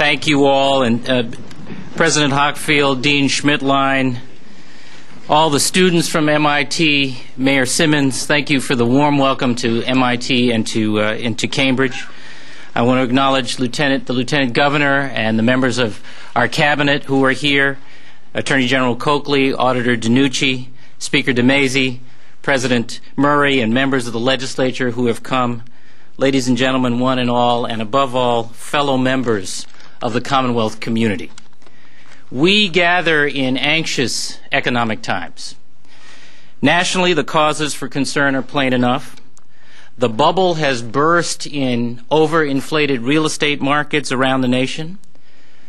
Thank you all, and President Hockfield, Dean Schmidtlein, all the students from MIT, Mayor Simmons, thank you for the warm welcome to MIT and to Cambridge. I want to acknowledge the Lieutenant Governor and the members of our cabinet who are here, Attorney General Coakley, Auditor DiNucci, Speaker DeMazy, President Murray, and members of the legislature who have come. Ladies and gentlemen, one and all, and above all, fellow members of the Commonwealth community. We gather in anxious economic times. Nationally, the causes for concern are plain enough. The bubble has burst in overinflated real estate markets around the nation.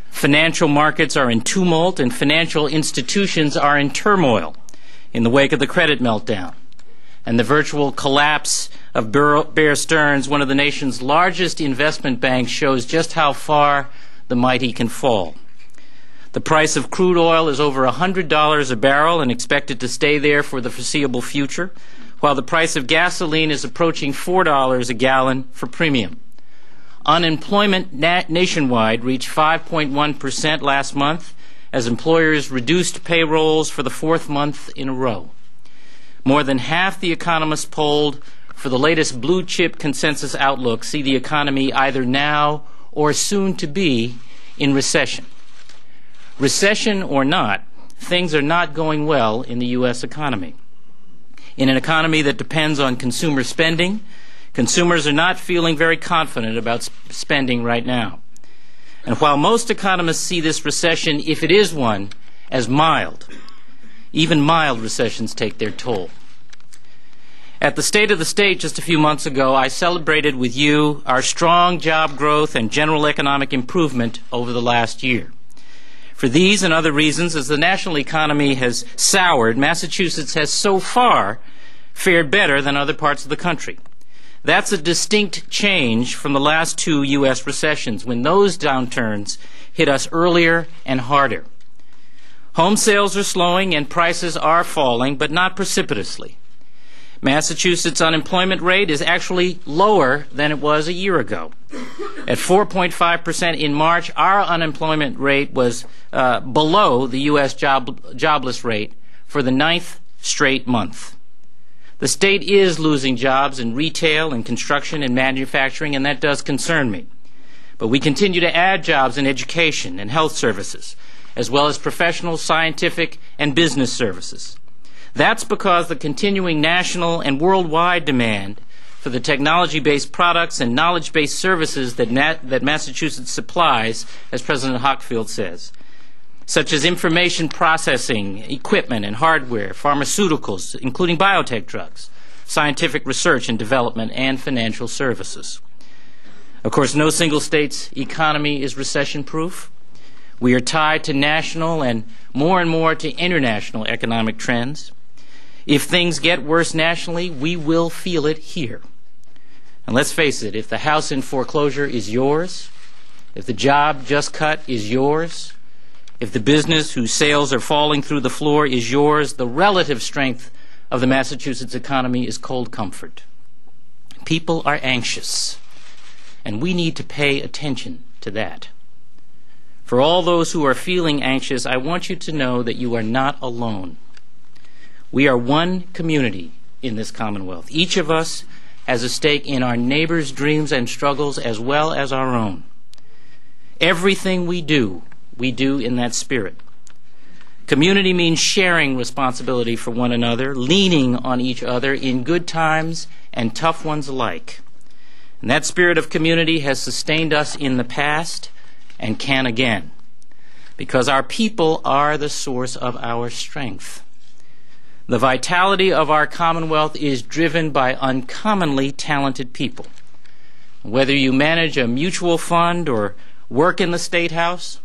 Financial markets are in tumult, and financial institutions are in turmoil in the wake of the credit meltdown and the virtual collapse of Bear Stearns, one of the nation's largest investment banks, shows just how far the mighty can fall. The price of crude oil is over $100 a barrel and expected to stay there for the foreseeable future, while the price of gasoline is approaching $4 a gallon for premium. Unemployment nationwide reached 5.1% last month as employers reduced payrolls for the fourth month in a row. More than half the economists polled for the latest blue chip consensus outlook see the economy either now or soon to be in recession. Recession or not, things are not going well in the U.S. economy. In an economy that depends on consumer spending, consumers are not feeling very confident about spending right now. And while most economists see this recession, if it is one, as mild, even mild recessions take their toll. At the State of the State just a few months ago, I celebrated with you our strong job growth and general economic improvement over the last year. For these and other reasons, as the national economy has soured, Massachusetts has so far fared better than other parts of the country. That's a distinct change from the last two U.S. recessions, when those downturns hit us earlier and harder. Home sales are slowing and prices are falling, but not precipitously. Massachusetts' unemployment rate is actually lower than it was a year ago. At 4.5% in March, our unemployment rate was below the U.S. jobless rate for the 9th straight month. The state is losing jobs in retail and construction and manufacturing, and that does concern me. But we continue to add jobs in education and health services, as well as professional, scientific, and business services. That's because the continuing national and worldwide demand for the technology-based products and knowledge-based services that Massachusetts supplies, as President Hockfield says, such as information processing, equipment and hardware, pharmaceuticals, including biotech drugs, scientific research and development, and financial services. Of course, no single state's economy is recession-proof. We are tied to national and more to international economic trends. If things get worse nationally, we will feel it here. And let's face it, if the house in foreclosure is yours, if the job just cut is yours, if the business whose sales are falling through the floor is yours, the relative strength of the Massachusetts economy is cold comfort. People are anxious, and we need to pay attention to that. For all those who are feeling anxious, I want you to know that you are not alone. We are one community in this Commonwealth. Each of us has a stake in our neighbors' dreams and struggles as well as our own. Everything we do in that spirit. Community means sharing responsibility for one another, leaning on each other in good times and tough ones alike. And that spirit of community has sustained us in the past and can again, because our people are the source of our strength. The vitality of our Commonwealth is driven by uncommonly talented people. Whether you manage a mutual fund or work in the State House,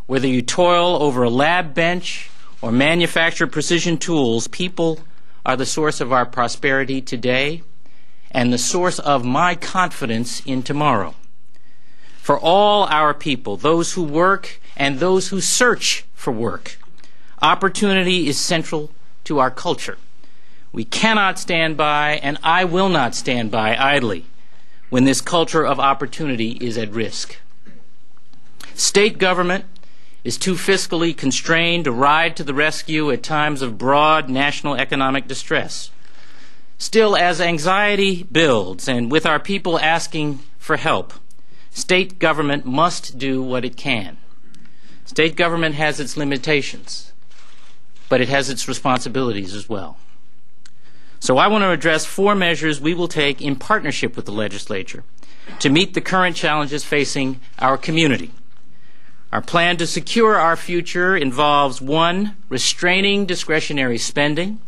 whether you toil over a lab bench or manufacture precision tools, people are the source of our prosperity today and the source of my confidence in tomorrow. For all our people, those who work and those who search for work, opportunity is central to our culture. We cannot stand by, and I will not stand by idly when this culture of opportunity is at risk. State government is too fiscally constrained to ride to the rescue at times of broad national economic distress. Still, as anxiety builds and with our people asking for help, state government must do what it can. State government has its limitations, but it has its responsibilities as well. So I want to address 4 measures we will take in partnership with the legislature to meet the current challenges facing our community. Our plan to secure our future involves 1, restraining discretionary spending,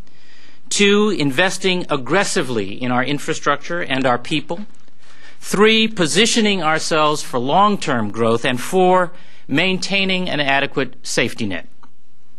2, investing aggressively in our infrastructure and our people, 3, positioning ourselves for long-term growth, and 4, maintaining an adequate safety net.